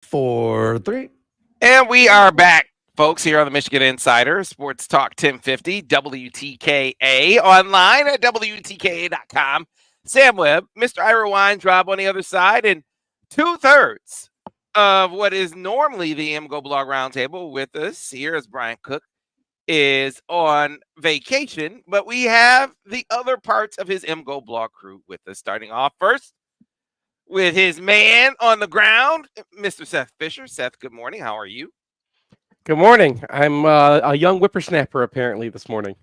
4, 3. And we are back, folks, here on the Michigan Insider Sports Talk 1050 WTKA online at WTKA.com. Sam Webb, Mr. Ira Weintraub on the other side, and 2/3 of what is normally the MGoBlog Roundtable with us here as Brian Cook is on vacation, but we have the other parts of his MGoBlog crew with us. Starting off first with his man on the ground, Mr. Seth Fisher. Seth, good morning. How are you? Good morning. I'm a young whippersnapper apparently this morning.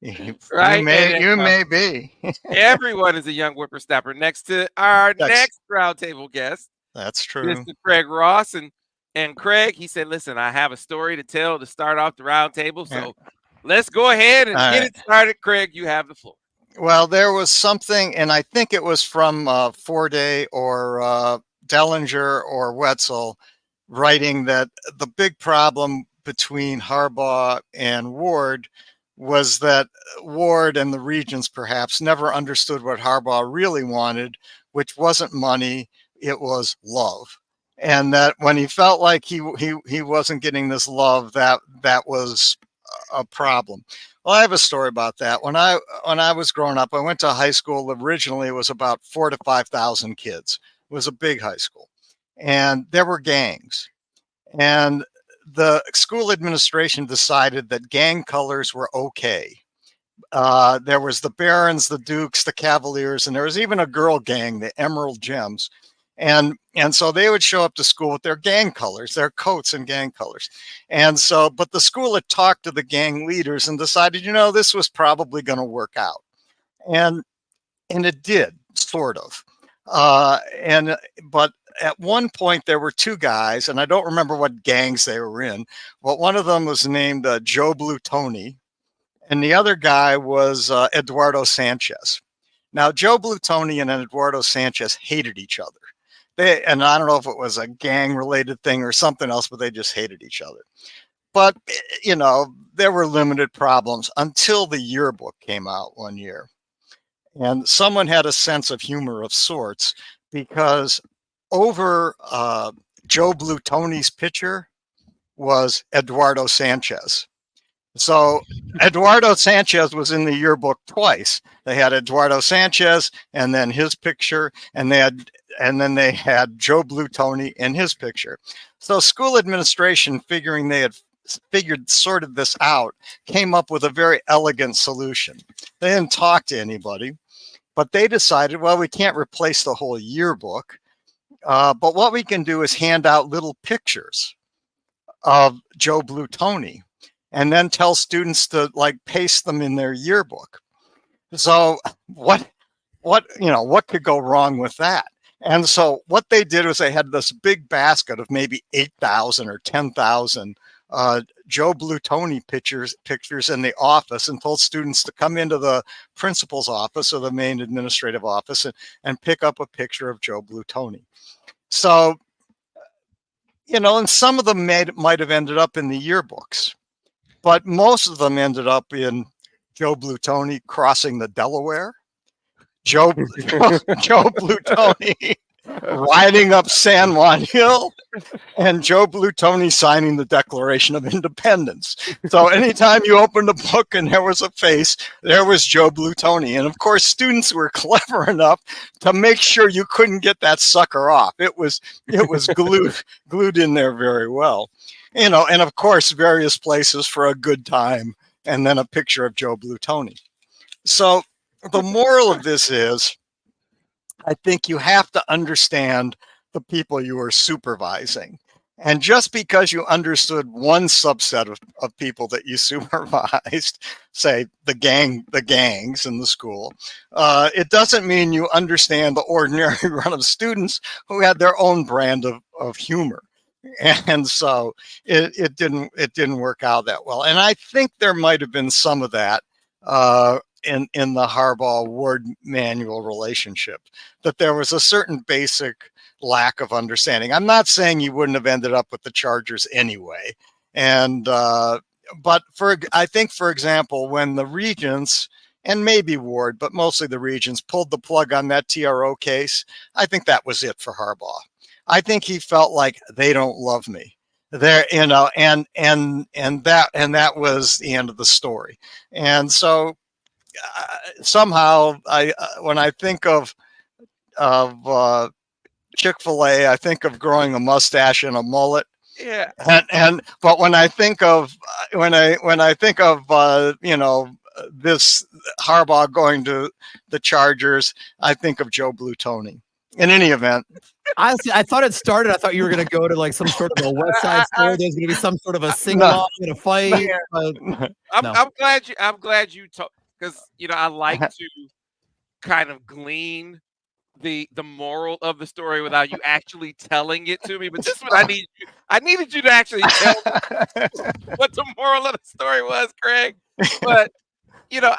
You Right? you may be. Everyone is a young whippersnapper. Next to our next roundtable guest, That's true. Mr. Craig Ross. And Craig, he said, listen, I have a story to tell to start off the roundtable. So let's go ahead and get it started. Craig, you have the floor. Well, there was something, and I think it was from Forday or Dellinger or Wetzel writing that the big problem between Harbaugh and Ward was that Ward and the Regents perhaps never understood what Harbaugh really wanted, which wasn't money, it was love. And that when he felt like he wasn't getting this love, that was a problem. Well, I have a story about that. When I was growing up, I went to high school. Originally, it was about 4,000 to 5,000 kids. It was a big high school, and there were gangs. And the school administration decided that gang colors were okay. There was the Barons, the Dukes, the Cavaliers, and there was even a girl gang, the Emerald Gems. And so they would show up to school with their gang colors, their coats and gang colors. And so, but the school had talked to the gang leaders and decided, this was probably going to work out. And it did, sort of. But at one point there were two guys, and I don't remember what gangs they were in, but one of them was named Joe Blue Tony, and the other guy was Eduardo Sanchez. Now, Joe Blue Tony and Eduardo Sanchez hated each other. And I don't know if it was a gang related thing or something else, but they just hated each other. But, there were limited problems until the yearbook came out one year. And someone had a sense of humor of sorts, because over Joe Blue Tony's picture was Eduardo Sanchez. So Eduardo Sanchez was in the yearbook twice. They had Eduardo Sanchez and then his picture, and then they had Joe Blue Tony in his picture. So school administration, figuring they had sorted this out, came up with a very elegant solution. They didn't talk to anybody, but they decided, well, we can't replace the whole yearbook, but what we can do is hand out little pictures of Joe Blue Tony, and then tell students to paste them in their yearbook. So what could go wrong with that? And so what they did was they had this big basket of maybe 8,000 or 10,000 Joe Blue Tony pictures in the office, and told students to come into the principal's office or the main administrative office and pick up a picture of Joe Blue Tony. So, and some of them might have ended up in the yearbooks, but most of them ended up in Joe Blue Tony crossing the Delaware, Joe Blue Tony riding up San Juan Hill, and Joe Blue Tony signing the Declaration of Independence. So anytime you opened a book and there was a face, there was Joe Blue Tony. And of course, students were clever enough to make sure you couldn't get that sucker off. It was glued in there very well. And of course, various places for a good time, and then a picture of Joe Blue Tony. So the moral of this is, I think you have to understand the people you are supervising. And just because you understood one subset of people that you supervised, say the gangs in the school, it doesn't mean you understand the ordinary run of students who had their own brand of humor. And so it didn't work out that well. And I think there might have been some of that in the Harbaugh Ward manual relationship, that there was a certain basic lack of understanding. I'm not saying you wouldn't have ended up with the Chargers anyway. And but I think, for example, when the Regents, and maybe Ward, but mostly the Regents, pulled the plug on that TRO case, I think that was it for Harbaugh. I think he felt like they don't love me there, you know, and that was the end of the story. And so somehow when I think of Chick-fil-A, I think of growing a mustache and a mullet. Yeah. But when I think of you know, this Harbaugh going to the Chargers, I think of Joe Blue Tony. In any event, honestly, I thought it started. I thought you were going to go to like some sort of a West Side Story. There's going to be some sort of a sing along and a fight. I'm glad you talk, because you know I like to kind of glean the moral of the story without you actually telling it to me. But this is what I needed you to actually tell me what the moral of the story was, Craig. But you know,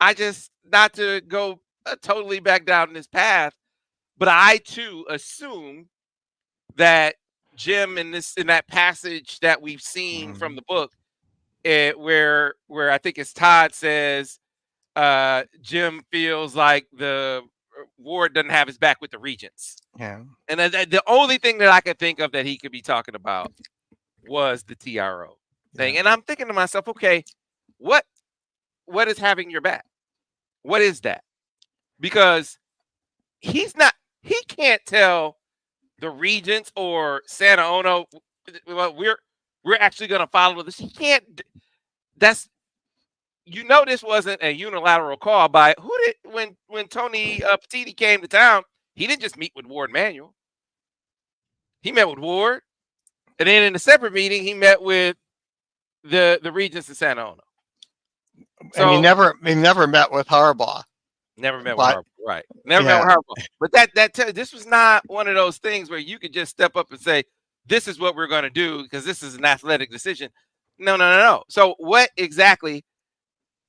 I just, not to go totally back down this path, but I too assume that Jim in that passage that we've seen from the book, where I think it's Todd says Jim feels like the Ward doesn't have his back with the Regents. Yeah. And the only thing that I could think of that he could be talking about was the TRO thing. And I'm thinking to myself, okay, what is having your back? What is that? Because he can't tell the Regents or Santa Ono, well, we're actually going to follow this. He can't. That's, you know, this wasn't a unilateral call by when Tony Petiti came to town. He didn't just meet with Ward Manuel. He met with Ward, and then in a separate meeting, he met with the Regents of Santa Ono. So, and he never met with Harbaugh. Never met with Harbaugh, right? Never met with Harbaugh. But this was not one of those things where you could just step up and say, "This is what we're going to do," because this is an athletic decision. No. So what exactly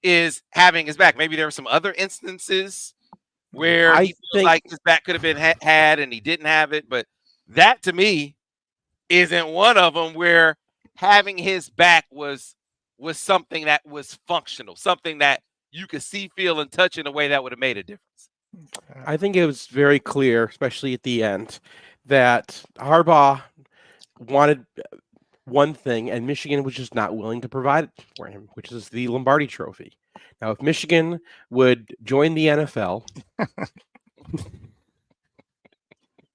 is having his back? Maybe there were some other instances where he feels like his back could have been had and he didn't have it, but that to me isn't one of them where having his back was something that was functional, something that you could see, feel, and touch in a way that would have made a difference. I think it was very clear, especially at the end, that Harbaugh wanted one thing, and Michigan was just not willing to provide it for him, which is the Lombardi Trophy. Now, if Michigan would join the NFL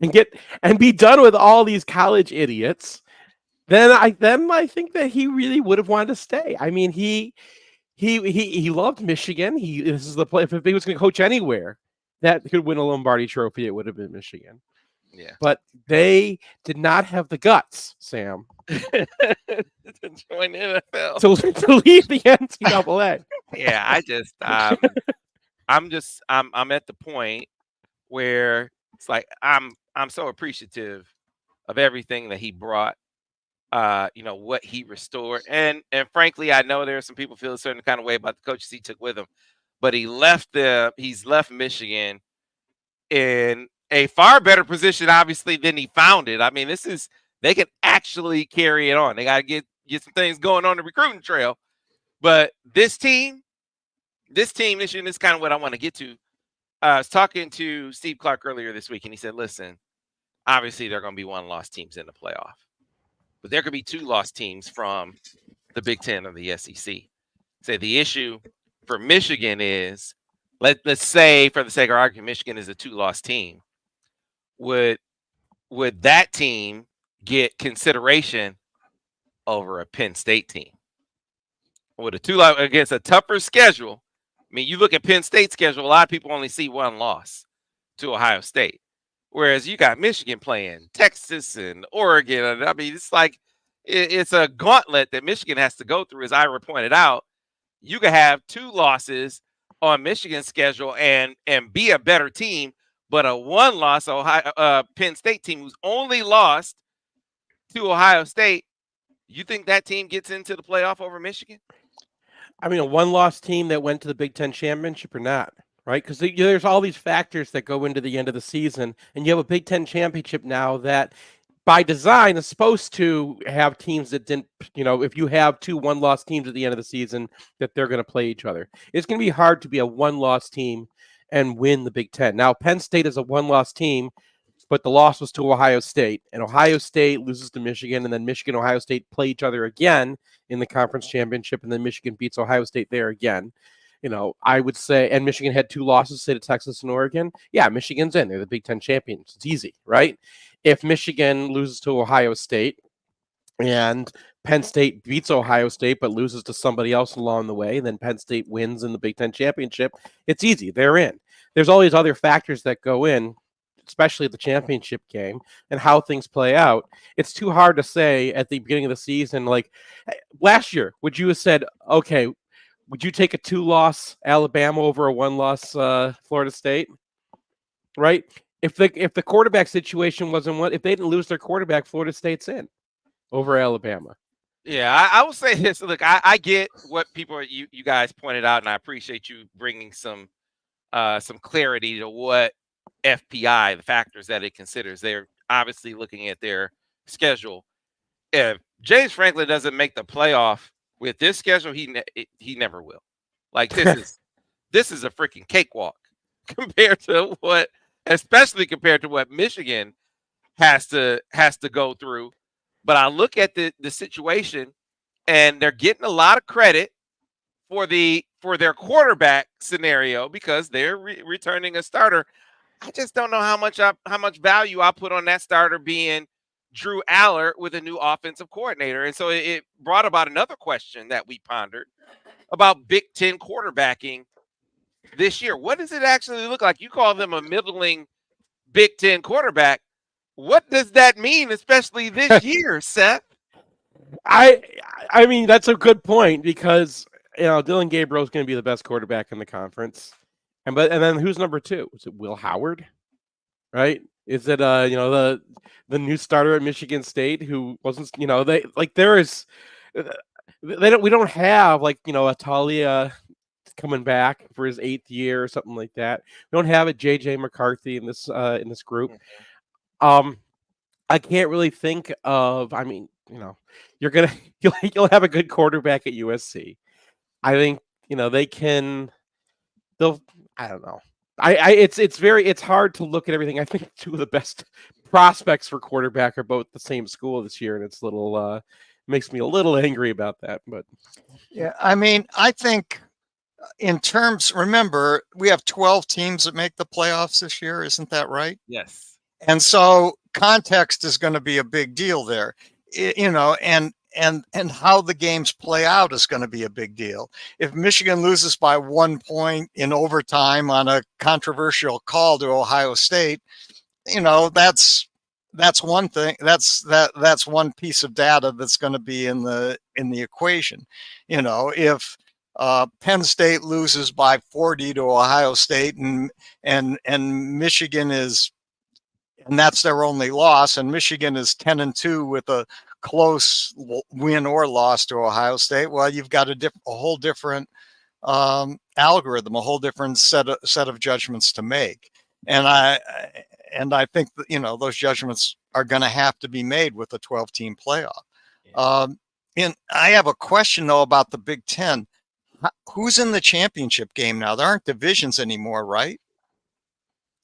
and be done with all these college idiots, then I think that he really would have wanted to stay. I mean, he loved Michigan. This is the play. If he was going to coach anywhere that could win a Lombardi Trophy, it would have been Michigan. Yeah, but they did not have the guts, Sam, to join the NFL, to leave the NCAA. Yeah, I'm at the point where it's like I'm so appreciative of everything that he brought. You know, what he restored, and frankly, I know there are some people feel a certain kind of way about the coaches he took with him, but he's left Michigan in a far better position, obviously, than he found it. I mean, they can actually carry it on. They got to get some things going on the recruiting trail, but this year, this is kind of what I want to get to. I was talking to Steve Clark earlier this week, and he said, listen, obviously there are going to be one-loss teams in the playoff, but there could be two-loss teams from the Big Ten or the SEC. Say the issue for Michigan is, let's say, for the sake of argument, Michigan is a two-loss team. Would that team get consideration over a Penn State team? With a two-loss against a tougher schedule, I mean, you look at Penn State's schedule, a lot of people only see one loss to Ohio State. Whereas you got Michigan playing Texas and Oregon. I mean, it's like it's a gauntlet that Michigan has to go through. As Ira pointed out, you could have two losses on Michigan's schedule and be a better team, but a one-loss Penn State team who's only lost to Ohio State, you think that team gets into the playoff over Michigan? I mean, a one-loss team that went to the Big Ten championship or not, right? Because there's all these factors that go into the end of the season, and you have a Big Ten championship now that, by design, is supposed to have teams that didn't, if you have two one-loss teams at the end of the season, that they're going to play each other. It's going to be hard to be a one-loss team and win the Big Ten. Now, Penn State is a one-loss team but the loss was to Ohio State, and Ohio State loses to Michigan, and then Michigan and Ohio State play each other again in the conference championship, and then Michigan beats Ohio State there again. I would say, and Michigan had 2 losses, say, to Texas and Oregon. Yeah, Michigan's in. They're the Big Ten champions. It's easy, right? If Michigan loses to Ohio State and Penn State beats Ohio State but loses to somebody else along the way, and then Penn State wins in the Big Ten championship, it's easy. They're in. There's all these other factors that go in, especially the championship game and how things play out. It's too hard to say at the beginning of the season. Like last year, would you have said, okay, would you take a 2-loss Alabama over a 1-loss Florida State? Right? If the quarterback situation wasn't if they didn't lose their quarterback, Florida State's in over Alabama. Yeah, I will say this. Look, I get what you guys pointed out, and I appreciate you bringing some clarity to what FPI, the factors that it considers. They're obviously looking at their schedule. If James Franklin doesn't make the playoff with this schedule, he never will. Like this is a freaking cakewalk compared to especially compared to what Michigan has to go through. But I look at the situation, and they're getting a lot of credit for their quarterback scenario because they're returning a starter. I just don't know how much value I put on that starter being Drew Aller with a new offensive coordinator. And so it brought about another question that we pondered about Big Ten quarterbacking this year. What does it actually look like? You call them a middling Big Ten quarterback. What does that mean, especially this year, Seth? I mean, that's a good point because Dylan Gabriel is going to be the best quarterback in the conference. And then who's number 2? Is it Will Howard? Right? Is it the new starter at Michigan State who wasn't we don't have Atalia coming back for his 8th year or something like that. We don't have a JJ McCarthy in this group. I can't really think of. I mean, you'll have a good quarterback at USC. I think they can. I don't know. It's hard to look at everything. I think 2 of the best prospects for quarterback are both the same school this year, and it's makes me a little angry about that. But yeah, I mean, I think in terms, remember, we have 12 teams that make the playoffs this year, isn't that right? Yes. And so context is going to be a big deal there, and how the games play out is going to be a big deal. If Michigan loses by 1 point in overtime on a controversial call to Ohio State, that's one thing. That's one piece of data that's going to be in the equation. If Penn State loses by 40 to Ohio State and Michigan and that's their only loss, and Michigan is 10-2 with a close win or loss to Ohio State, well, you've got a whole different algorithm, a whole different set of judgments to make. And I think that, those judgments are going to have to be made with a 12-team playoff. Yeah. And I have a question though about the Big Ten. Who's in the championship game now? There aren't divisions anymore, right?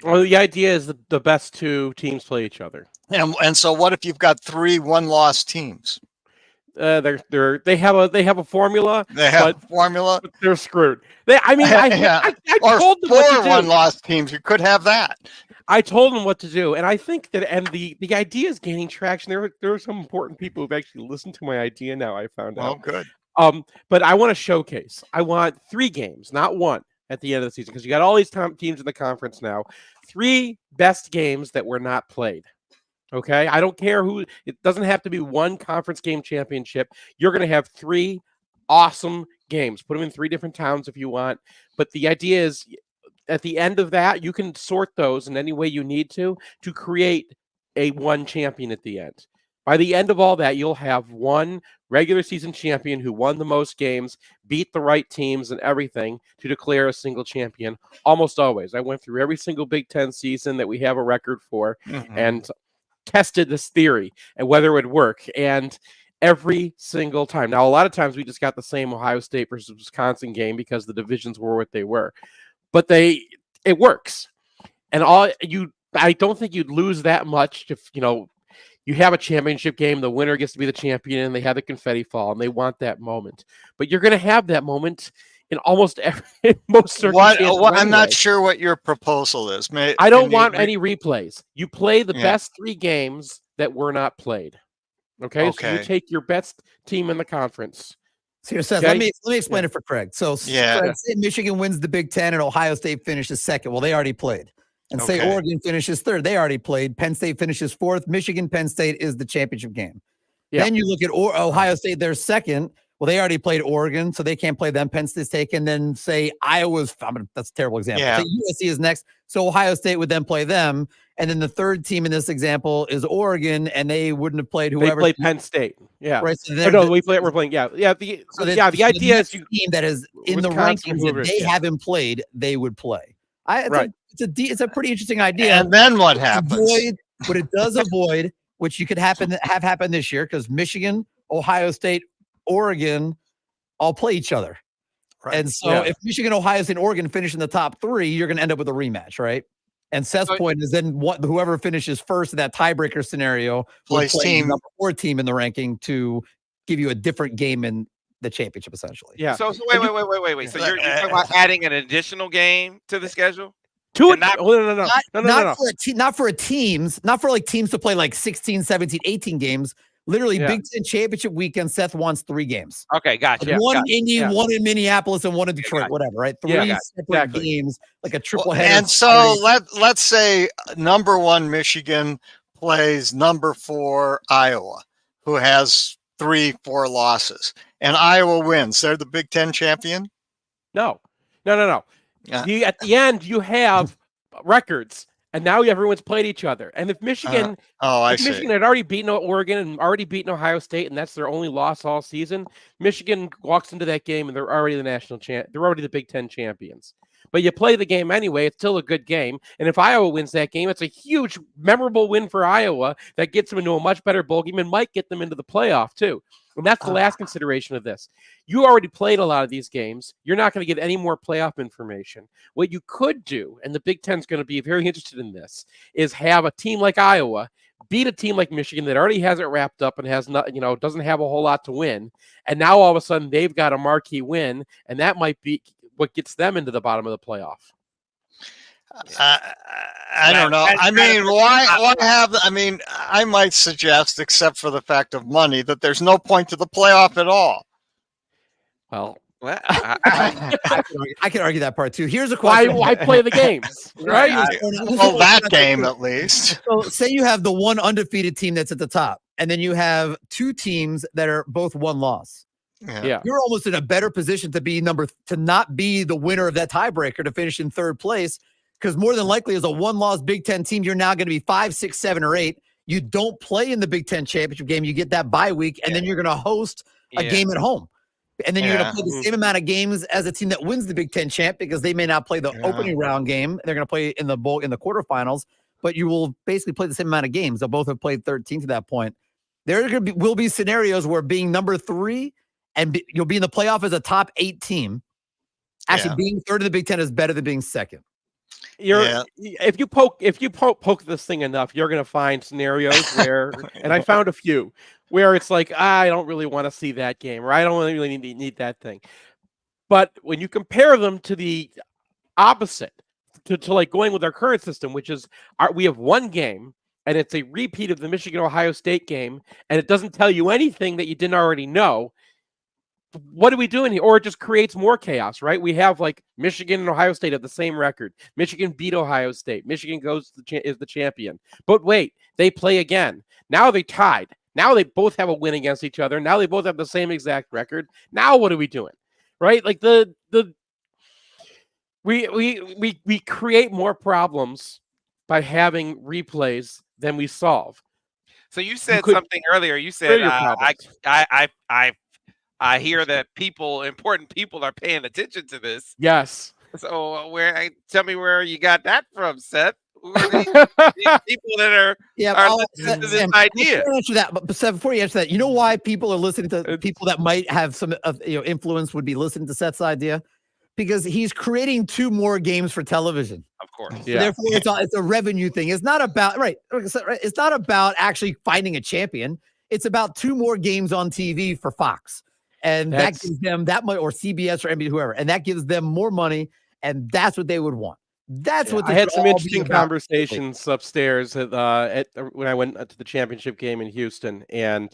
Well, the idea is the best 2 teams play each other. And so what if you've got 3 1-loss teams? They have a formula. They have a formula. But they're screwed. I told them 4 what to do. 1-loss teams. You could have that. I told them what to do, and I think that the idea is gaining traction. There are some important people who've actually listened to my idea now. I found out. Oh, good. But I want to showcase. I want 3 games, not 1, at the end of the season, because you got all these teams in the conference now. 3 best games that were not played. Okay, I don't care who. It doesn't have to be 1 conference game championship. You're going to have 3 awesome games. Put them in 3 different towns if you want. But the idea is, at the end of that, you can sort those in any way you need to create a 1 champion at the end. By the end of all that, you'll have 1 regular season champion who won the most games, beat the right teams and everything to declare a single champion. Almost always. I went through every single Big Ten season that we have a record for and tested this theory and whether it would work. And every single time. Now, a lot of times we just got the same Ohio State versus Wisconsin game because the divisions were what they were. But it works. And I don't think you'd lose that much if, you have a championship game, the winner gets to be the champion, and they have the confetti fall, and they want that moment. But you're going to have that moment in almost most circumstances. I'm not sure what your proposal is. I don't want any replays. You play the best 3 games that were not played. Okay? So you take your best team in the conference. So Seth, let me explain it for Craig. So Craig, say Michigan wins the Big Ten and Ohio State finishes second. Well, they already played. And say Oregon finishes third. They already played. Penn State finishes fourth. Michigan, Penn State is the championship game. Yeah. Then you look at Ohio State, they're second. Well, they already played Oregon, so they can't play them. Penn State's taken. Then say Iowa's, that's a terrible example. Yeah. Say USC is next. So Ohio State would then play them. And then the third team in this example is Oregon, and they wouldn't have played whoever. They played Penn State. Yeah. Right. So we're playing. Yeah. Yeah. The idea is team that is in the rankings that they haven't played, they would play. It's a pretty interesting idea. And then what happens? But it does avoid, which you could have happened this year, because Michigan, Ohio State, Oregon all play each other. Right. And so if Michigan, Ohio State, and Oregon finish in the top 3, you're going to end up with a rematch, right? And Seth's point is then whoever finishes first in that tiebreaker scenario plays team number 4 team in the ranking to give you a different game in the championship, essentially. Yeah. So wait. So you're talking about adding an additional game to the schedule? Not for teams to play like 16, 17, 18 games. Literally, Big Ten championship weekend, Seth wants 3 games. Okay, gotcha. One in Indy, one in Minneapolis, and one in Detroit, whatever, right? 3 separate games, like a triple header. And so let's say number 1 Michigan plays number 4 Iowa, who has 3-4 losses, and Iowa wins. They're the Big Ten champion? No. At the end, you have records. And now everyone's played each other. And if Michigan, Michigan had already beaten Oregon and already beaten Ohio State, and that's their only loss all season, Michigan walks into that game and they're already the national champ. They're already the Big Ten champions. But you play the game anyway. It's still a good game. And if Iowa wins that game, it's a huge, memorable win for Iowa that gets them into a much better bowl game and might get them into the playoff too. And that's the last consideration of this. You already played a lot of these games. You're not going to get any more playoff information. What you could do, and the Big Ten's going to be very interested in this, is have a team like Iowa beat a team like Michigan that already has it wrapped up and has not, doesn't have a whole lot to win. And now all of a sudden they've got a marquee win, and that might be what gets them into the bottom of the playoff. I don't know. I mean, why have? I mean, I might suggest, except for the fact of money, that there's no point to the playoff at all. Well, I can argue that part too. Here's a question: Why play the games, right? Well, that game at least. So, say you have the one undefeated team that's at the top, and then you have 2 teams that are both 1 loss. Yeah, you're almost in a better position to not be the winner of that tiebreaker to finish in 3rd place. Because more than likely, as a 1-loss Big Ten team, you're now going to be 5, 6, 7, or 8. You don't play in the Big Ten championship game. You get that bye week, and then you're going to host a game at home. And then you're going to play the same amount of games as a team that wins the Big Ten champ, because they may not play the opening round game. They're going to play in the quarterfinals, but you will basically play the same amount of games. They'll both have played 13 to that point. There will be scenarios where being number 3 and you'll be in the playoff as a top 8 team. Actually, being 3rd in the Big Ten is better than being 2nd. If you poke this thing enough, you're going to find scenarios where, and I found a few where it's like, I don't really want to see that game, or I don't really need that thing. But when you compare them to the opposite, to like going with our current system, which is we have 1 game and it's a repeat of the Michigan-Ohio State game, and it doesn't tell you anything that you didn't already know. What are we doing here? Or it just creates more chaos, right? We have like Michigan and Ohio State have the same record. Michigan beat Ohio State. Michigan is the champion. But wait, they play again. Now they tied. Now they both have a win against each other. Now they both have the same exact record. Now what are we doing? Right? Like we create more problems by having replays than we solve. So you said something earlier. You said I hear that important people are paying attention to this. Yes. So tell me where you got that from, Seth? Who are these people that are listening to this idea? Answer that, but Seth, before you answer that, you know why people are listening to people that might have some influence would be listening to Seth's idea? because he's creating 2 more games for television. Of course. So therefore, it's a revenue thing. It's not about It's not about actually finding a champion. It's about 2 more games on TV for Fox, and that gives them that much, or CBS or NBC, whoever, and that gives them more money, and that's what they would want. That's what I had some interesting conversations upstairs when I went to the championship game in Houston, and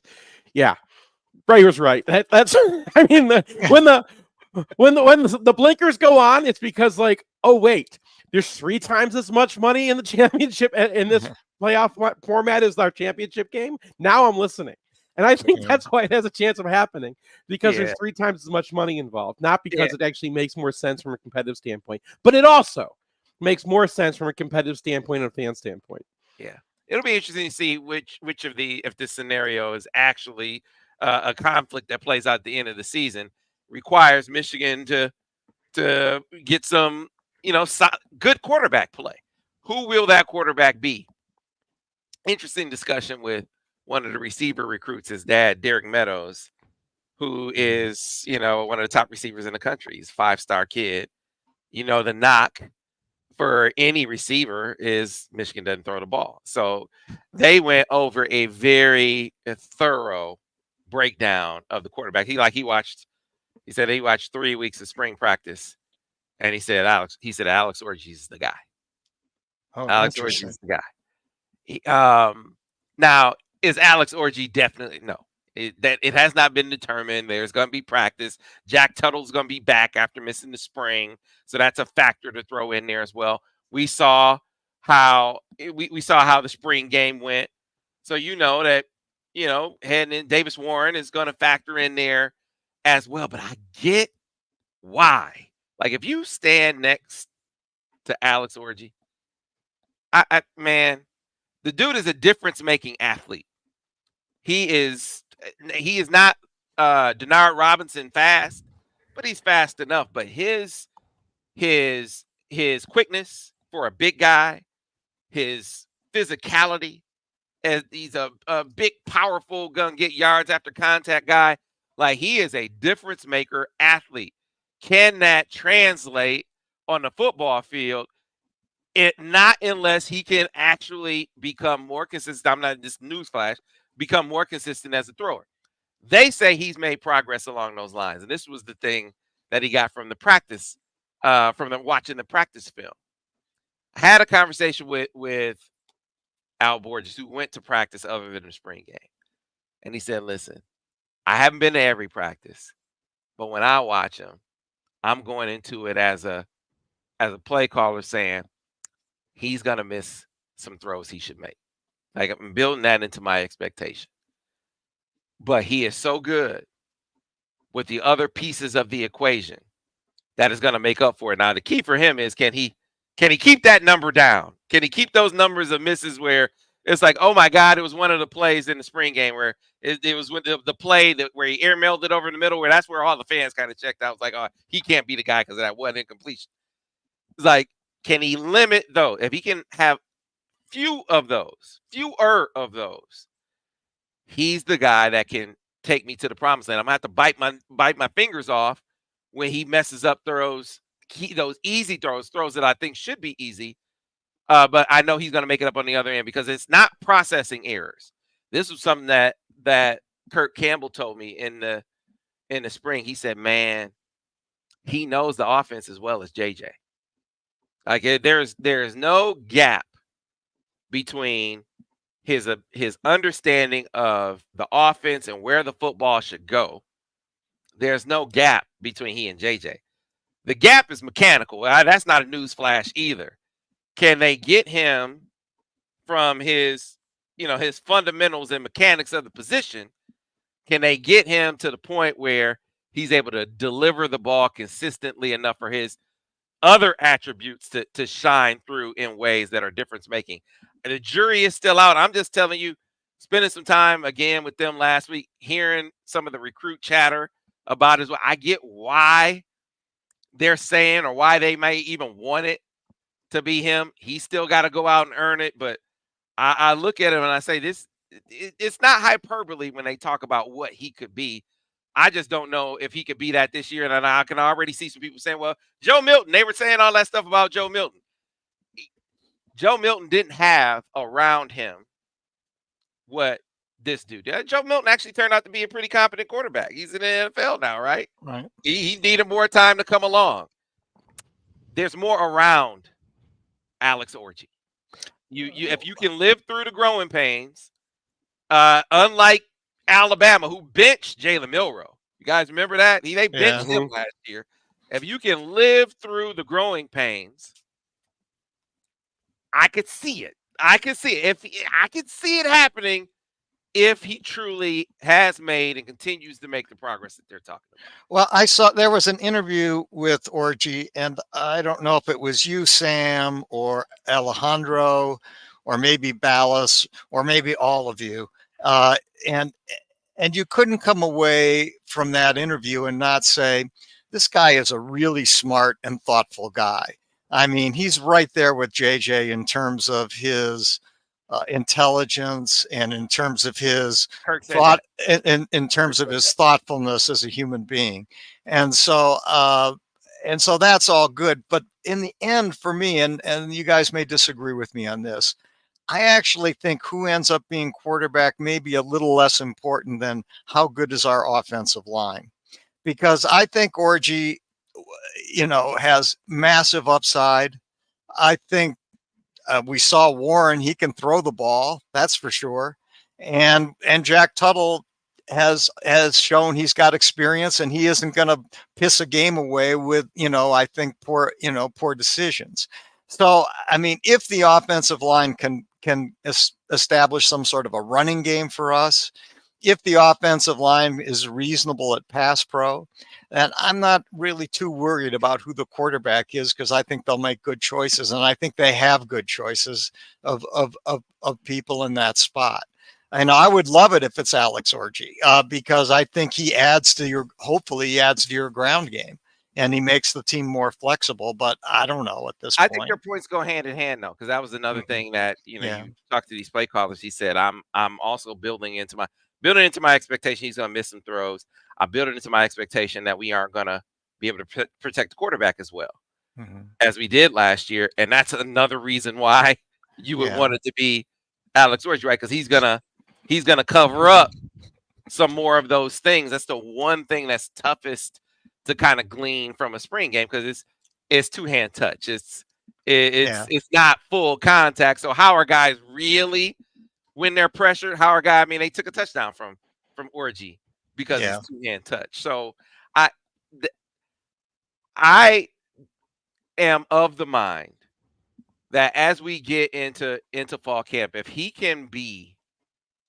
Bray was right. That's I mean, when the blinkers go on, it's because oh wait, there's 3 times as much money in the championship in this playoff format as our championship game. Now I'm listening. And I think that's why it has a chance of happening, because there's 3 times as much money involved, not because it actually makes more sense from a competitive standpoint, but it also makes more sense from a competitive standpoint and a fan standpoint. Yeah. It'll be interesting to see which of if this scenario is actually a conflict that plays out at the end of the season, requires Michigan to get some, good quarterback play. Who will that quarterback be? Interesting discussion with one of the receiver recruits, his dad, Derek Meadows, who is, one of the top receivers in the country. He's a 5-star kid. The knock for any receiver is Michigan doesn't throw the ball. So they went over a very thorough breakdown of the quarterback. He said he watched 3 weeks of spring practice, and he said Alex Orji's the guy. Oh, Alex Orji's the guy. Now, is Alex Orji definitely? No. It has not been determined. There's going to be practice. Jack Tuttle's going to be back after missing the spring, so that's a factor to throw in there as well. We saw how the spring game went, so that heading in, Davis Warren is going to factor in there as well. But I get why. Like, if you stand next to Alex Orji, man, the dude is a difference-making athlete. He is not Denard Robinson fast, but he's fast enough. But his quickness for a big guy, his physicality, as he's a big, powerful, gonna get yards after contact guy. Like, he is a difference maker athlete. Can that translate on the football field? Not unless he can actually become more consistent. I'm not just newsflash. Become more consistent as a thrower. They say he's made progress along those lines, and this was the thing that he got from the practice, watching the practice film. I had a conversation with Al Borges, who went to practice other than the spring game, and he said, "Listen, I haven't been to every practice, but when I watch him, I'm going into it as a play caller saying he's gonna miss some throws he should make. Like, I'm building that into my expectation. But he is so good with the other pieces of the equation that is going to make up for it. Now, the key for him is, can he keep that number down? Can he keep those numbers of misses where it's like, oh my God, it was one of the plays in the spring game where it was with the play where he airmailed it over the middle, where that's where all the fans kind of checked out. It was like, oh, he can't be the guy because of that one incompletion. It's like, can he limit, though? If he can have fewer of those, he's the guy that can take me to the promised land. I'm gonna have to bite my fingers off when he messes up those easy throws that I think should be easy. But I know he's gonna make it up on the other end, because it's not processing errors. This was something that Kirk Campbell told me in the spring. He said, man, he knows the offense as well as JJ. Like, there's no gap between his understanding of the offense and where the football should go. There's no gap between he and JJ. The gap is mechanical. That's not a news flash either. Can they get him from his fundamentals and mechanics of the position? Can they get him to the point where he's able to deliver the ball consistently enough for his other attributes to shine through in ways that are difference making? The jury is still out. I'm just telling you, spending some time again with them last week, hearing some of the recruit chatter about it. I get why they're saying, or why they may even want it to be him. He's still got to go out and earn it. But I look at him and I say, it's not hyperbole when they talk about what he could be. I just don't know if he could be that this year. And I can already see some people saying, well, Joe Milton, they were saying all that stuff about Joe Milton. Joe Milton didn't have around him what this dude did. Joe Milton actually turned out to be a pretty competent quarterback. He's in the NFL now, right? Right. He needed more time to come along. There's more around Alex Orji. You if you can live through the growing pains, unlike Alabama, who benched Jalen Milroe. You guys remember that? They benched him last year. If you can live through the growing pains, I could see it. I could see it. I could see it happening if he truly has made and continues to make the progress that they're talking about. Well, I saw there was an interview with Orji, and I don't know if it was you, Sam, or Alejandro, or maybe Ballas, or maybe all of you. And you couldn't come away from that interview and not say, this guy is a really smart and thoughtful guy. I mean, he's right there with JJ in terms of his intelligence and in terms of his thought, in terms of his thoughtfulness as a human being. And so that's all good. But in the end, for me, and you guys may disagree with me on this, I actually think who ends up being quarterback may be a little less important than how good is our offensive line. Because I think Orji, has massive upside. I think we saw Warren, he can throw the ball, that's for sure. And Jack Tuttle has shown he's got experience, and he isn't going to piss a game away with, I think poor decisions. So, I mean, if the offensive line can establish some sort of a running game for us, if the offensive line is reasonable at pass pro, and I'm not really too worried about who the quarterback is, because I think they'll make good choices, and I think they have good choices of people in that spot. And I would love it if it's Alex Orji, because I think hopefully he adds to your ground game, and he makes the team more flexible. But I don't know at this point. I think your points go hand in hand, though, because that was another thing that you talked to these play callers. He said, "I'm also building into my expectation he's going to miss some throws. I'm building into my expectation that we aren't going to be able to protect the quarterback as well as we did last year." And that's another reason why you would want it to be Alex Orji, right? Because he's gonna cover up some more of those things. That's the one thing that's toughest to kind of glean from a spring game, because it's two-hand touch. It's not full contact. So how are guys really, when they're pressured, they took a touchdown from Orji because it's two-hand touch. So I am of the mind that as we get into fall camp, if he can be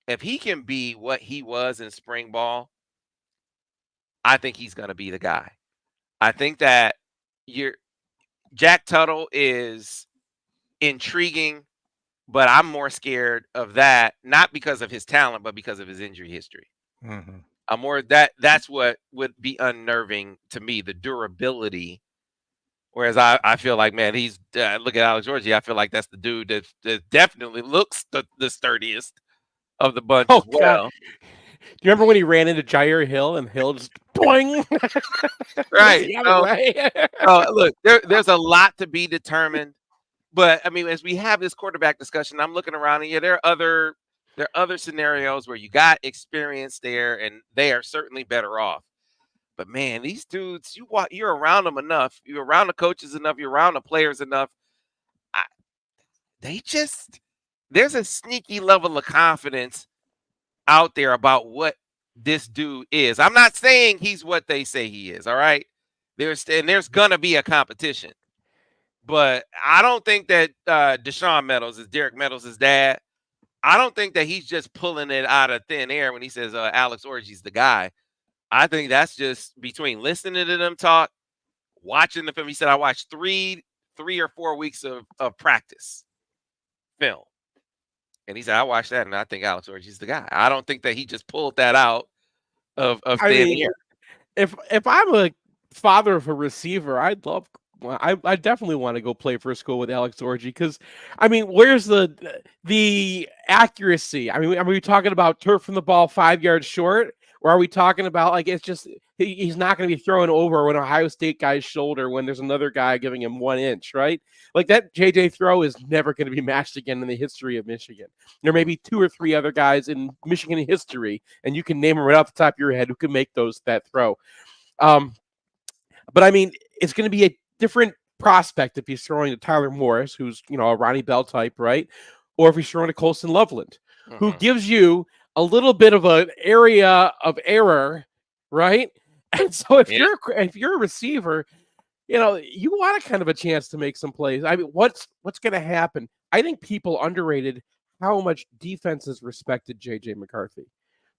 what he was in spring ball, I think he's going to be the guy. I think that Jack Tuttle is intriguing, but I'm more scared of that, not because of his talent, but because of his injury history. I'm more that's what would be unnerving to me, the durability. Whereas I feel like, man, he's look at Alex Orji. I feel like that's the dude that definitely looks the sturdiest of the bunch as well. God. Do you remember when he ran into Jair Hill and Hill just boing? Right. Look, there's a lot to be determined, but I mean, as we have this quarterback discussion, I'm looking around, and there are other scenarios where you got experience there, and they are certainly better off. But man, these dudes, you're around them enough, you're around the coaches enough, you're around the players enough. There's a sneaky level of confidence out there about what this dude is. I'm not saying he's what they say he is. All right. There's going to be a competition, but I don't think that Deshaun Meadows is Derek Meadows' dad. I don't think that he's just pulling it out of thin air when he says Alex Orji's the guy. I think that's just between listening to them talk, watching the film. He said, I watched three or 4 weeks of practice film. And he said, I watched that, and I think Alex Orji's the guy. I don't think that he just pulled that out of thin air. If I'm a father of a receiver, I definitely want to go play for a school with Alex Orji, because, I mean, where's the accuracy? I mean, are we talking about turf from the ball 5 yards short? Or are we talking about like it's just he's not going to be throwing over an Ohio State guy's shoulder when there's another guy giving him 1 inch, right? Like that JJ throw is never going to be matched again in the history of Michigan. There may be 2 or 3 other guys in Michigan history, and you can name them right off the top of your head who can make that throw. But I mean, it's going to be a different prospect if he's throwing to Tyler Morris, who's a Ronnie Bell type, right? Or if he's throwing to Colson Loveland, who gives you a little bit of an area of error, right? And so if you're a receiver, you want a kind of a chance to make some plays. I mean, what's going to happen? I think people underrated how much defenses respected JJ McCarthy.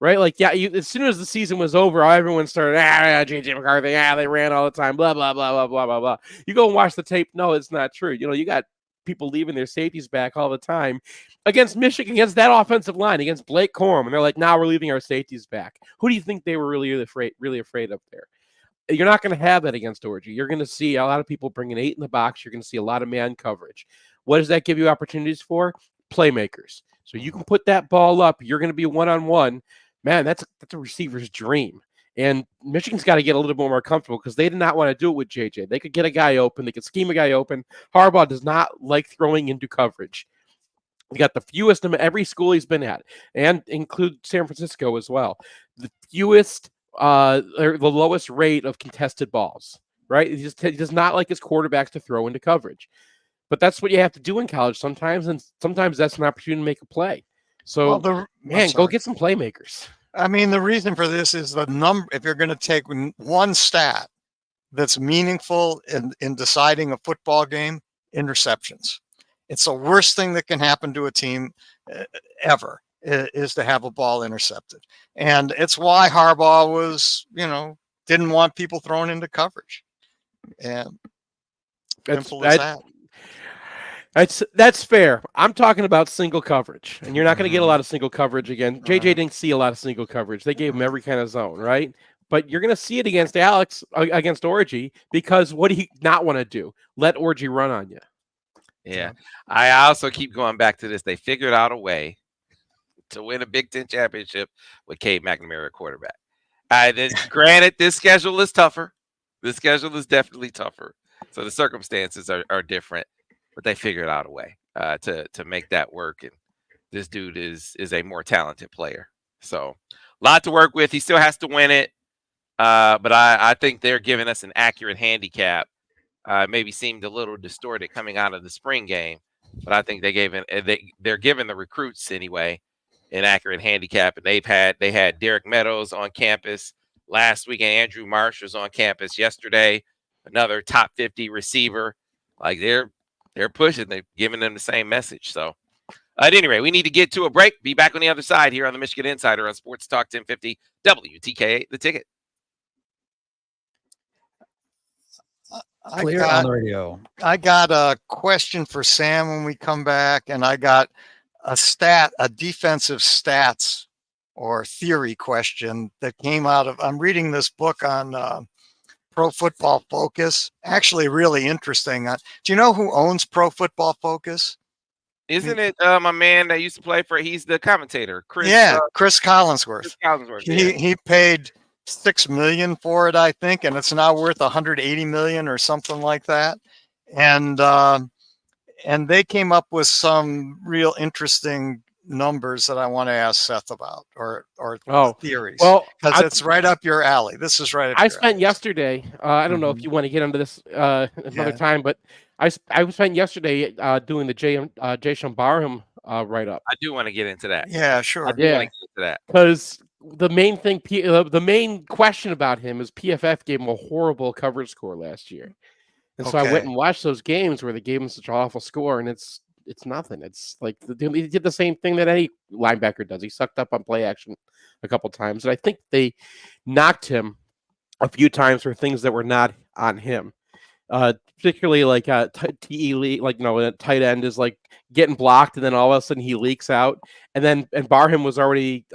Right? Like, as soon as the season was over, everyone started, JJ McCarthy, they ran all the time, blah, blah, blah, blah, blah, blah, blah. You go and watch the tape. No, it's not true. You got people leaving their safeties back all the time against Michigan, against that offensive line, against Blake Corum. And they're like, now we're leaving our safeties back. Who do you think they were really afraid of there? You're not going to have that against Orji. You're going to see a lot of people bringing 8 in the box. You're going to see a lot of man coverage. What does that give you opportunities for? Playmakers. So you can put that ball up. You're going to be one-on-one. Man, that's a receiver's dream. And Michigan's got to get a little bit more comfortable because they did not want to do it with JJ. They could get a guy open. They could scheme a guy open. Harbaugh does not like throwing into coverage. He got the fewest of every school he's been at, and include San Francisco as well. The fewest, or the lowest rate of contested balls, right? He does not like his quarterbacks to throw into coverage. But that's what you have to do in college sometimes, and sometimes that's an opportunity to make a play. So, go get some playmakers. I mean, the reason for this is the number. If you're going to take one stat that's meaningful in deciding a football game, interceptions. It's the worst thing that can happen to a team ever is to have a ball intercepted. And it's why Harbaugh was, didn't want people thrown into coverage. And simple as that. That's fair. I'm talking about single coverage, and you're not going to get a lot of single coverage again. JJ didn't see a lot of single coverage. They gave him every kind of zone, right? But you're going to see it against Orji, because what do you not want to do? Let Orji run on you. Yeah. I also keep going back to this. They figured out a way to win a Big Ten championship with Cade McNamara at quarterback. Granted, this schedule is tougher. This schedule is definitely tougher. So the circumstances are different. But they figured out a way to make that work, and this dude is a more talented player. So, a lot to work with. He still has to win it, but I think they're giving us an accurate handicap. Maybe seemed a little distorted coming out of the spring game, but I think they're giving the recruits anyway an accurate handicap. And they had Derek Meadows on campus last week, and Andrew Marsh was on campus yesterday. Another top 50 receiver. Like they're pushing, they're giving them the same message. So at any rate, we need to get to a break. Be back on the other side here on the Michigan Insider on Sports Talk 1050 WTKA, The Ticket. Clear on the radio. I got a question for Sam when we come back, and I got a defensive stats or theory question that came out of, I'm reading this book on Pro Football Focus. Actually, really interesting. Do you know who owns Pro Football Focus? Isn't it my man that used to play for? He's the commentator, Chris. Yeah, Chris Collinsworth. Chris Collinsworth. He paid $6 million for it, I think, and it's now worth $180 million or something like that. And they came up with some real interesting numbers that I want to ask Seth about, or theories. Well, because it's right up your alley. This is right up your alley. Yesterday, I don't know if you want to get into this another time, but I spent yesterday doing the Jayshon Barham write-up. I do want to get into that. Yeah, sure. I do want to get into that. Because the main question about him is PFF gave him a horrible coverage score last year. And so I went and watched those games where they gave him such an awful score, and it's nothing. It's like he did the same thing that any linebacker does. He sucked up on play action a couple times, and I think they knocked him a few times for things that were not on him. Particularly like TE leak, like a tight end is like getting blocked, and then all of a sudden he leaks out, and Barham was already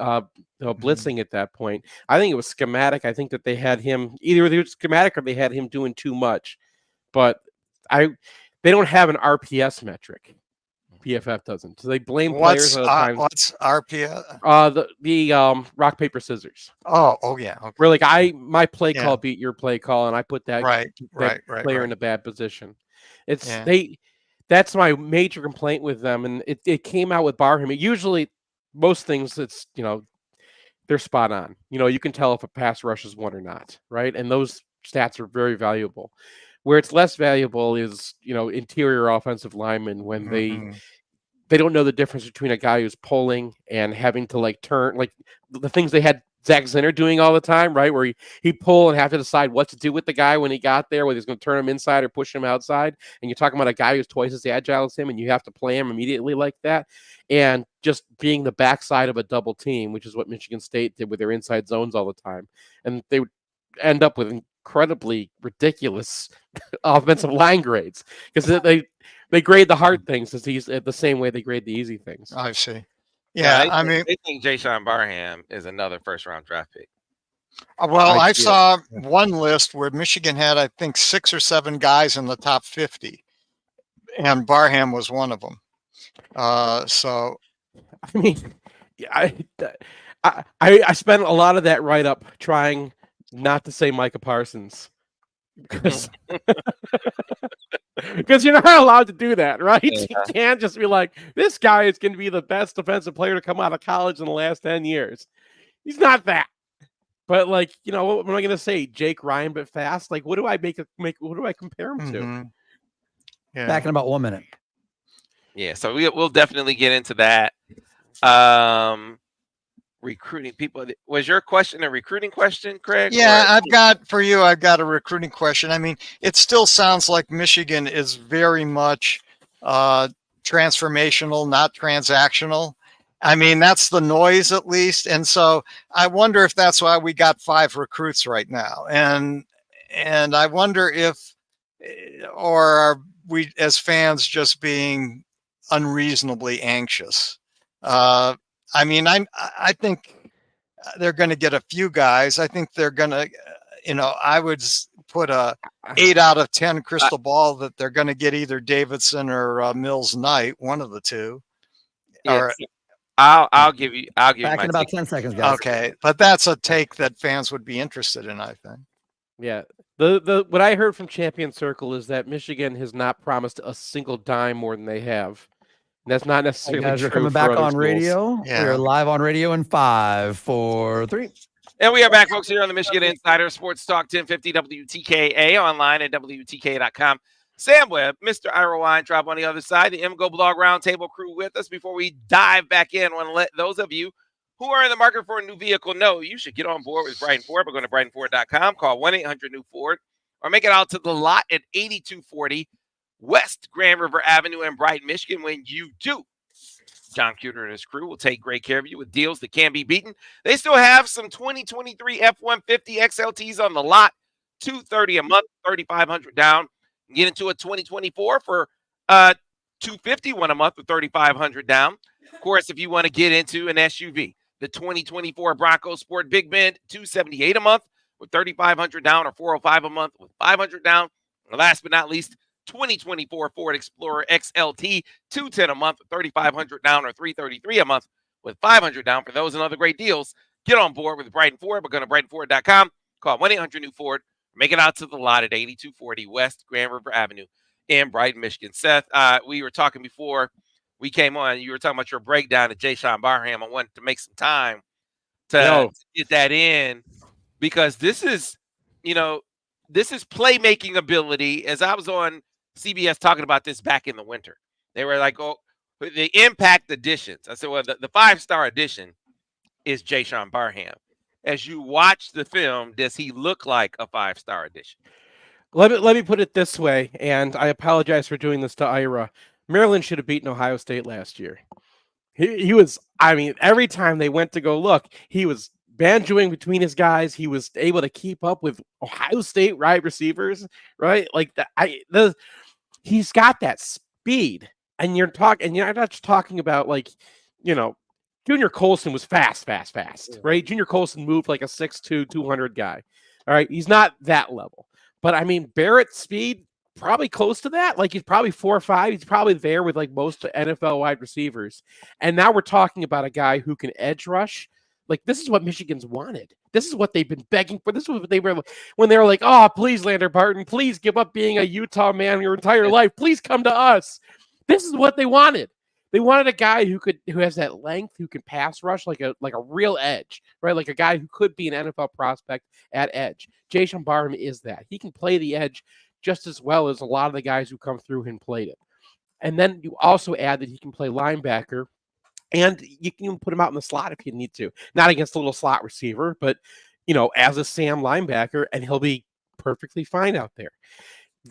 blitzing at that point. I think it was schematic. I think that they had him either schematic or they had him doing too much, but they don't have an RPS metric. PFF doesn't. So they blame players all the time. What's RPS? The rock paper scissors. Oh yeah. Okay. Where like my play call beat your play call, and I put that player in a bad position. That's my major complaint with them, and it came out with Barham. Usually, most things it's they're spot on. You can tell if a pass rush is won or not, right? And those stats are very valuable. Where it's less valuable is interior offensive linemen when they don't know the difference between a guy who's pulling and having to turn, the things they had Zach Zinner doing all the time, right? Where he pull and have to decide what to do with the guy when he got there, whether he's going to turn him inside or push him outside. And you're talking about a guy who's twice as agile as him, and you have to play him immediately like that. And just being the backside of a double team, which is what Michigan State did with their inside zones all the time. And they would end up with incredibly ridiculous offensive line grades because they grade the hard things as the same way they grade the easy things. I see. Yeah, I mean, they think Jayshawn Barham is another first-round draft pick. Well, I saw one list where Michigan had, I think, 6 or 7 guys in the top 50, and Barham was one of them. So, I mean, I spent a lot of that write-up trying not to say Micah Parsons because you're not allowed to do that, right? Yeah. You can't just be like, this guy is going to be the best defensive player to come out of college in the last 10 years. He's not that. But what am I going to say? Jake Ryan, but fast? What do I what do I compare him to? Yeah. Back in about 1 minute. Yeah, so we'll definitely get into that. Recruiting people. Was your question a recruiting question, Craig? Yeah, I've got a recruiting question. I mean, it still sounds like Michigan is very much transformational, not transactional. I mean, that's the noise at least. And so I wonder if that's why we got 5 recruits right now. And I wonder or are we as fans just being unreasonably anxious? I mean, I think they're going to get a few guys. I think they're going to, I would put a 8 out of 10 crystal ball that they're going to get either Davidson or Mills Knight, one of the two. Yeah, I'll give you back in about 10 seconds, guys. Okay, but that's a take that fans would be interested in, I think. Yeah. The what I heard from Champion Circle is that Michigan has not promised a single dime more than they have. And that's not necessarily true. We're coming for back other on schools. radio. Yeah. We're live on radio in 5, 4, 3. And we are back, folks, here on the Michigan Insider Sports Talk 1050 WTKA, online at WTKA.com. Sam Webb, Mr. Ira Weintraub on the other side, the MGoBlog Roundtable crew with us. Before we dive back in, I want to let those of you who are in the market for a new vehicle know you should get on board with Brighton Ford by going to BrightonFord.com, call 1-800-NEW-FORD, or make it out to the lot at 8240 West Grand River Avenue in Brighton, Michigan. When you do, John Cuter and his crew will take great care of you with deals that can't be beaten. They still have some 2023 F-150 XLTs on the lot, $230 a month, $3,500 down. Get into a 2024 for $251 a month with $3,500 down. Of course, if you want to get into an SUV, the 2024 Bronco Sport Big Bend, $278 a month with $3,500 down, or $405 a month with $500 down. And last but not least, 2024 Ford Explorer XLT, $210 a month with $3,500 down, or $333 a month with $500 down. For those and other great deals, get on board with Brighton Ford by going to BrightonFord.com. Call 1-800-NEW-FORD. Make it out to the lot at 8240 West Grand River Avenue in Brighton, Michigan. Seth, we were talking before we came on. You were talking about your breakdown of Jayshawn Barham. I wanted to make some time to get that in, because this is playmaking ability. As I was on CBS talking about this back in the winter, they were like, oh, the impact additions. I said, well, the 5-star addition is Jayshawn Barham. As you watch the film, does he look like a 5-star addition? Let me put it this way, and I apologize for doing this to Ira. Maryland should have beaten Ohio State last year. He was, I mean, every time they went to go look, he was banjoing between his guys. He was able to keep up with Ohio State wide receivers, right? Like he's got that speed, and you're not just talking about Junior Colson was fast, right? Junior Colson moved like a 6'2", 200 guy. All right, he's not that level. But, I mean, Barrett's speed, probably close to that. Like he's probably 4 or 5. He's probably there with like most NFL wide receivers. And now we're talking about a guy who can edge rush. Like this is what Michigan's wanted. This is what they've been begging for. This is what they were when they were like, "Oh, please, Lander Barton, please give up being a Utah man your entire life. Please come to us." This is what they wanted. They wanted a guy who has that length, who can pass rush like a real edge, right? Like a guy who could be an NFL prospect at edge. Jason Barham is that. He can play the edge just as well as a lot of the guys who come through and played it. And then you also add that he can play linebacker, and you can even put him out in the slot if you need to. Not against a little slot receiver, but as a Sam linebacker, and he'll be perfectly fine out there.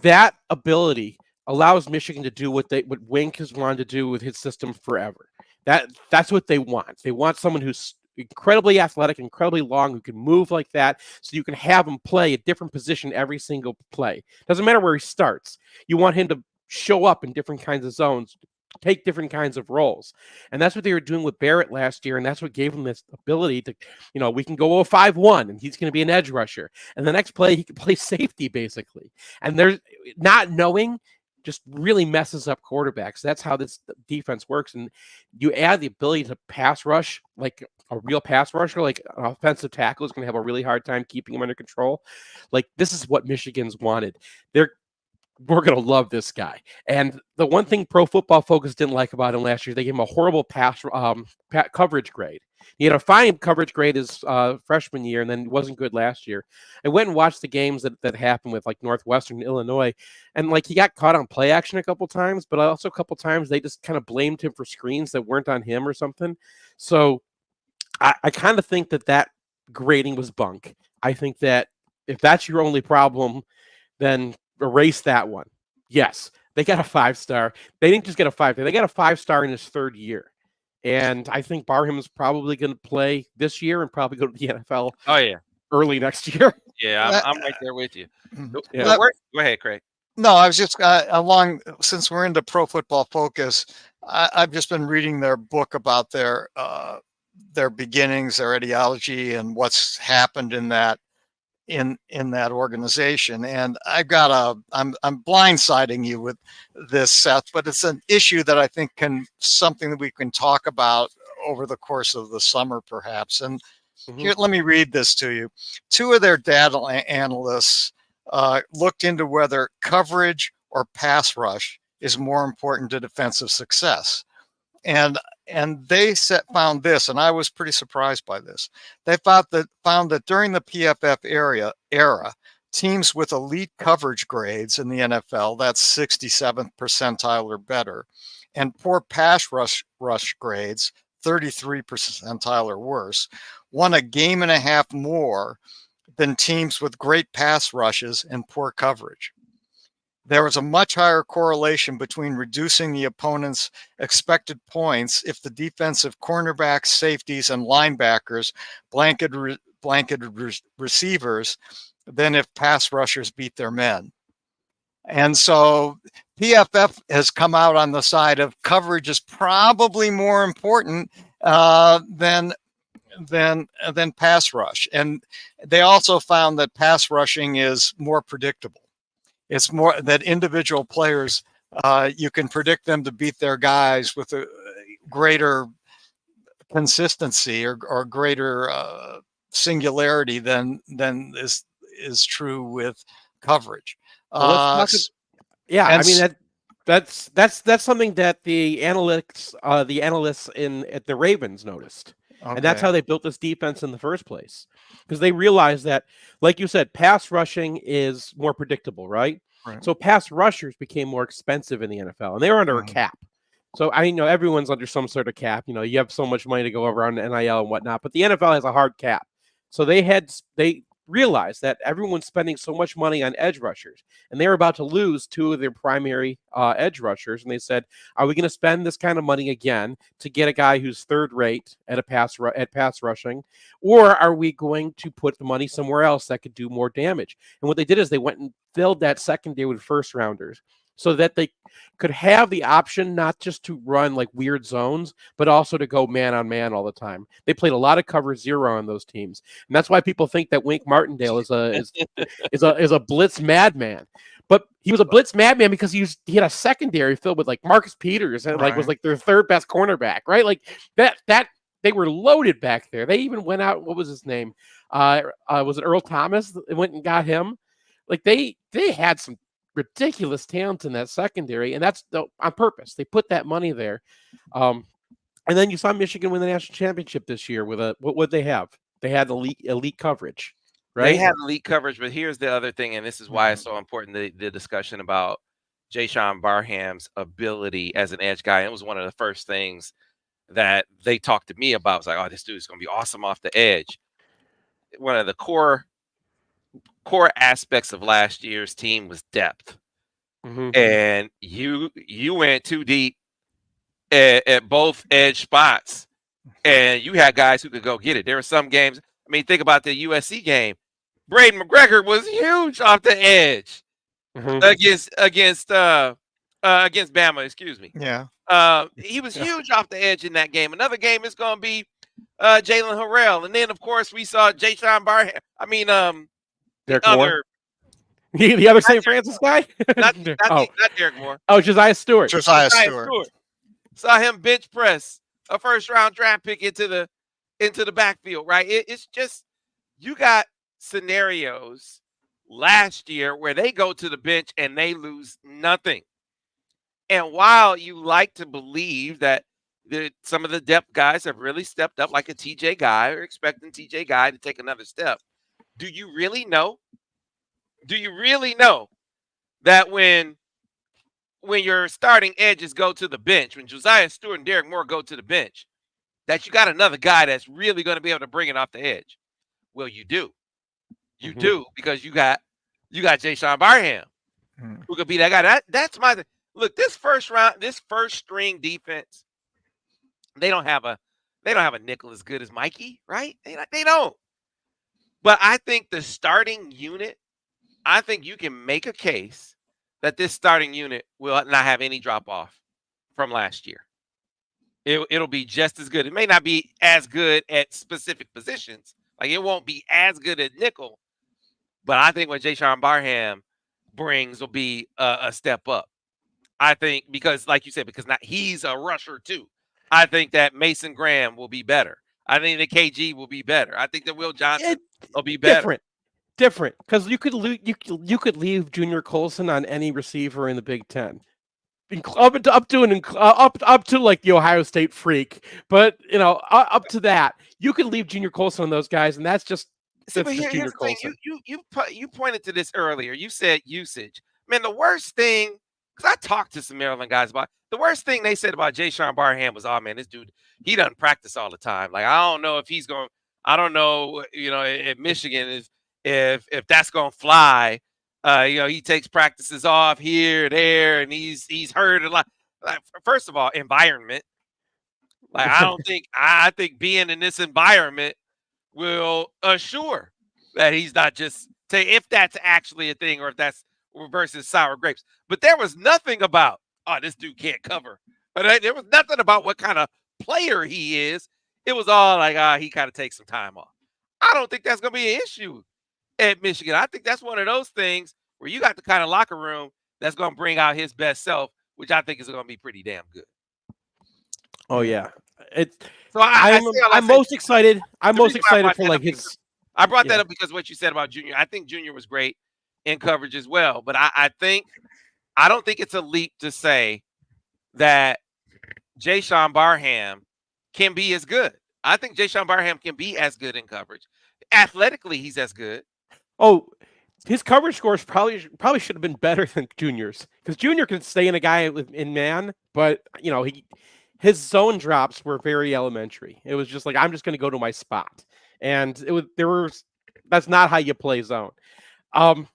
That ability allows Michigan to do what Wink has wanted to do with his system forever. That's what they want. They want someone who's incredibly athletic, incredibly long, who can move like that, so you can have him play a different position every single play. Doesn't matter where he starts. You want him to show up in different kinds of zones, take different kinds of roles. And that's what they were doing with Barrett last year, and that's what gave him this ability to, we can go 5-1, and he's going to be an edge rusher. And the next play, he can play safety, basically. And there's not knowing just really messes up quarterbacks. That's how this defense works. And you add the ability to pass rush, like a real pass rusher, like an offensive tackle is going to have a really hard time keeping him under control. Like this is what Michigan's wanted. We're going to love this guy. And the one thing Pro Football Focus didn't like about him last year, they gave him a horrible coverage grade. He had a fine coverage grade his freshman year, and then wasn't good last year. I went and watched the games that happened with like Northwestern and Illinois, and like he got caught on play action a couple times, but also a couple times they just kind of blamed him for screens that weren't on him or something. So I kind of think that grading was bunk. I think that if that's your only problem, then erase that one. Yes, they got a 5-star. They didn't just get a 5-star. They got a 5-star in his third year. And I think Barham is probably going to play this year and probably go to the NFL. Oh yeah, early next year. Yeah, I'm right there with you. Yeah. Go ahead, Craig. No, I was just since we're into Pro Football Focus, I've just been reading their book about their beginnings, their ideology, and what's happened in that organization. And I'm blindsiding you with this, Seth, but it's an issue that I think something that we can talk about over the course of the summer, perhaps. And here, let me read this to you. 2 of their data analysts looked into whether coverage or pass rush is more important to defensive success. And they found this, and I was pretty surprised by this. They found that during the PFF era, teams with elite coverage grades in the NFL, that's 67th percentile or better, and poor pass rush grades, 33 percentile or worse, won a game and a half more than teams with great pass rushes and poor coverage. There was a much higher correlation between reducing the opponent's expected points if the defensive cornerbacks, safeties, and linebackers blanketed receivers than if pass rushers beat their men. And so PFF has come out on the side of coverage is probably more important than pass rush. And they also found that pass rushing is more predictable. It's more that individual players, you can predict them to beat their guys with a greater consistency or greater singularity than is true with coverage. I mean that's something that the analysts at the Ravens noticed. Okay. And that's how they built this defense in the first place. Because they realized that, like you said, pass rushing is more predictable, right? So pass rushers became more expensive in the NFL, and they were under a cap. So I know everyone's under some sort of cap. You have so much money to go around NIL and whatnot, but the NFL has a hard cap. So they realized that everyone's spending so much money on edge rushers, and they were about to lose 2 of their primary edge rushers. And they said, "Are we going to spend this kind of money again to get a guy who's third rate at pass rushing, or are we going to put the money somewhere else that could do more damage?" And what they did is they went and filled that secondary with first rounders, so that they could have the option not just to run like weird zones, but also to go man on man all the time. They played a lot of cover 0 on those teams, and that's why people think that Wink Martindale is a blitz madman. But he was a blitz madman because he had a secondary filled with like Marcus Peters and like was like their third best cornerback, right? Like that they were loaded back there. They even went out. What was his name? Was it Earl Thomas? They went and got him. Like they had some ridiculous talent in that secondary, and that's on purpose. They put that money there. And then you saw Michigan win the national championship this year with what would they have? They had elite coverage, right? They had elite coverage, but here's the other thing, and this is why it's so important, the discussion about Jayshon Barham's ability as an edge guy. It was one of the first things that they talked to me about. It was like, oh, this dude's going to be awesome off the edge. One of the core aspects of last year's team was depth. And you went too deep at both edge spots, and you had guys who could go get it. There were some games. I mean, think about the USC game. Braden McGregor was huge off the edge against Bama. Excuse me. Yeah. He was huge off the edge in that game. Another game is going to be Jalen Harrell, and then of course we saw Jayshon Barham. I mean, Derek Moore. The other St. Francis guy? not Derek Moore. Oh, Josiah Stewart. Josiah Stewart. Saw him bench press a first-round draft pick into the backfield, right? It's just you got scenarios last year where they go to the bench and they lose nothing. And while you like to believe that some of the depth guys have really stepped up, like a TJ Guy, or expecting TJ Guy to take another step, do you really know? Do you really know that when your starting edges go to the bench, when Josiah Stewart and Derek Moore go to the bench, that you got another guy that's really going to be able to bring it off the edge? Well, you do. You do, because you got Jayshon Barham, who could be that guy. That's my thing. Look, this first string defense, they don't have a nickel as good as Mikey, right? They don't. But I think the starting unit, I think you can make a case that this starting unit will not have any drop off from last year. It'll be just as good. It may not be as good at specific positions. Like it won't be as good at nickel, but I think what Jayshon Barham brings will be a step up. I think because, like you said, because he's a rusher too. I think that Mason Graham will be better. I think that KG will be better. I think that Will Johnson will be better. Different, because you could leave Junior Colson on any receiver in the Big Ten, up to like the Ohio State freak, but up to that, you could leave Junior Colson on those guys, and that's just Junior Colson. You pointed to this earlier. You said usage. Man, the worst thing, because I talked to some Maryland guys about the worst thing they said about Jayshon Barham was, oh man, this dude, he doesn't practice all the time. Like I don't know if he's going. I don't know. At Michigan is. If that's gonna fly, he takes practices off here, there, and he's hurt a lot. Like, first of all, environment. Like I think being in this environment will assure that he's not just if that's actually a thing, or if that's versus sour grapes. But there was nothing about this dude can't cover. But there was nothing about what kind of player he is. It was all like he kind of takes some time off. I don't think that's gonna be an issue at Michigan. I think that's one of those things where you got the kind of locker room that's going to bring out his best self, which I think is going to be pretty damn good. Oh yeah, so I'm most excited. I'm most excited for like his. I brought that up because what you said about Junior. I think Junior was great in coverage as well, but I don't think it's a leap to say that Jayshon Barham can be as good. I think Jayshon Barham can be as good in coverage. Athletically, he's as good. Oh, his coverage scores probably should have been better than Junior's, because Junior can stay in a guy in man, but his zone drops were very elementary. It was just like, I'm just going to go to my spot, and that's not how you play zone. I'm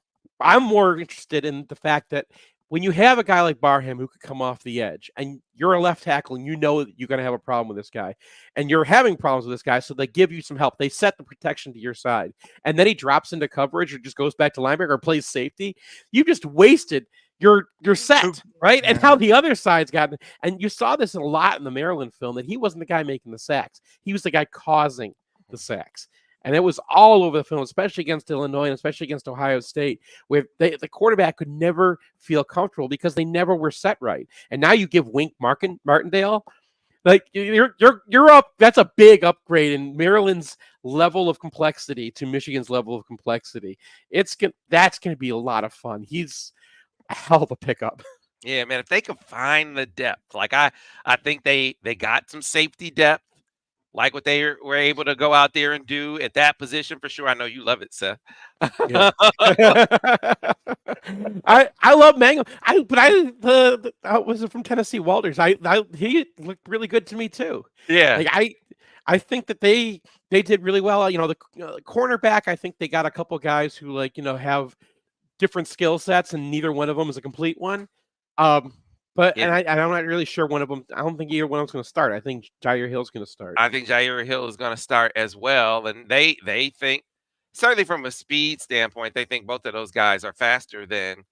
more interested in the fact that when you have a guy like Barham who could come off the edge, and you're a left tackle, and you know that you're going to have a problem with this guy, and you're having problems with this guy, so they give you some help. They set the protection to your side, and then he drops into coverage or just goes back to linebacker or plays safety. You just wasted your set, right? And how the other side's gotten, and you saw this a lot in the Maryland film, that he wasn't the guy making the sacks. He was the guy causing the sacks. And it was all over the film, especially against Illinois and especially against Ohio State, where the quarterback could never feel comfortable because they never were set right. And now you give Wink Martindale, like you're up. That's a big upgrade in Maryland's level of complexity to Michigan's level of complexity. That's going to be a lot of fun. He's a hell of a pickup. Yeah, man. If they could find the depth, like I think they got some safety depth, like what they were able to go out there and do at that position for sure. I know you love it, Seth. Yeah. I love Mango. Was it from Tennessee Walters? He looked really good to me too. Yeah. Like I think that they did really well. You know, the cornerback, I think they got a couple guys who have different skill sets, and neither one of them is a complete one. But Yeah. and I'm not really sure one of them. I don't think either one of them's going to start. I think Jair Hill's going to start. I think Jair Hill is going to start as well, and they think, certainly from a speed standpoint, they think both of those guys are faster than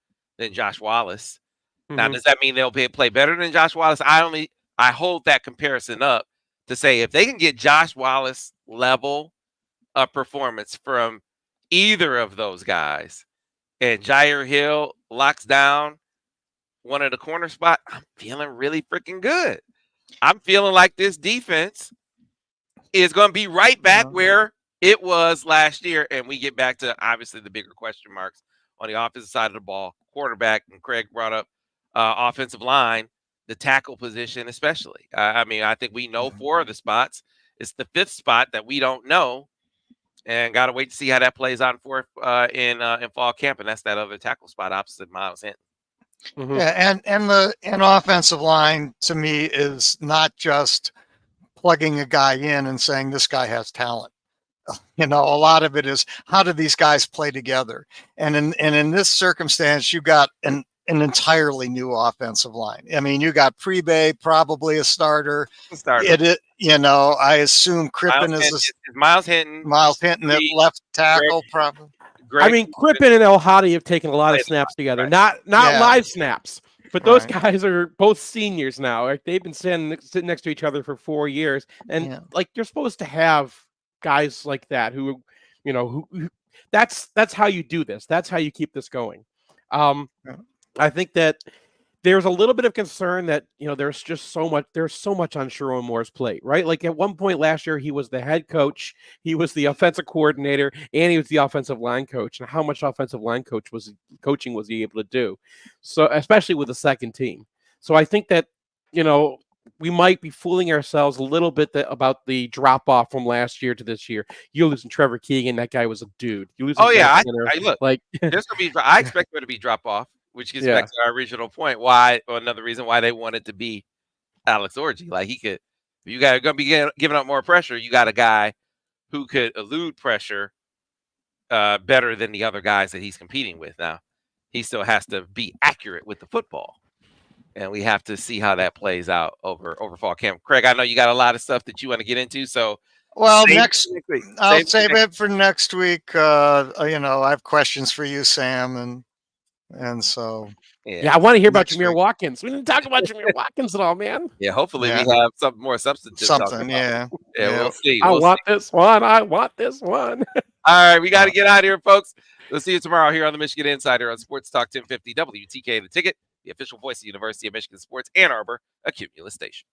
Josh Wallace. Now, does that mean they'll play better than Josh Wallace? I hold that comparison up to say if they can get Josh Wallace level of performance from either of those guys, and Jair Hill locks down one of the corner spot, I'm feeling really freaking good. I'm feeling like this defense is going to be right back where it was last year, and we get back to obviously the bigger question marks on the offensive side of the ball, quarterback, and Craig brought up offensive line, the tackle position especially. I mean, I think we know 4 of the spots. It's the 5th spot that we don't know, and got to wait to see how that plays out in fall camp, and that's that other tackle spot opposite Miles Hinton. Yeah, and the offensive line to me is not just plugging a guy in and saying this guy has talent. You know, a lot of it is how do these guys play together? And in this circumstance, you got an entirely new offensive line. I mean, you got Prebe, probably a starter. I assume Crippen is Miles Hinton at left tackle, probably. I mean, Crippen and El Hadi have taken a lot of snaps together, not live snaps, but those guys are both seniors now. Like, they've been sitting next to each other for 4 years, and like you're supposed to have guys like that who that's how you do this. That's how you keep this going. I think that there's a little bit of concern that there's so much on Sherrone Moore's plate, right? Like at one point last year, he was the head coach, he was the offensive coordinator, and he was the offensive line coach. And how much offensive line coaching was he able to do? So especially with the second team. So I think that we might be fooling ourselves a little bit about the drop off from last year to this year. You're losing Trevor Keegan. That guy was a dude. You losing I expect there to be drop off. Which gets back to our original point. Another reason why they wanted to be Alex Orji. Like you got going to be giving up more pressure. You got a guy who could elude pressure better than the other guys that he's competing with. Now, he still has to be accurate with the football, and we have to see how that plays out over fall camp. Craig, I know you got a lot of stuff that you want to get into, so. Well, I'll save it for next week. I have questions for you, Sam, and so I want to hear about Jameer Watkins. We didn't talk about Jameer Watkins at all, man. Yeah, hopefully we have some more substance. We'll see. I want this one. All right, we got to get out of here, folks. We'll see you tomorrow here on the Michigan Insider on Sports Talk 1050 WTK The Ticket, the official voice of the University of Michigan Sports Ann Arbor, a Cumulus station.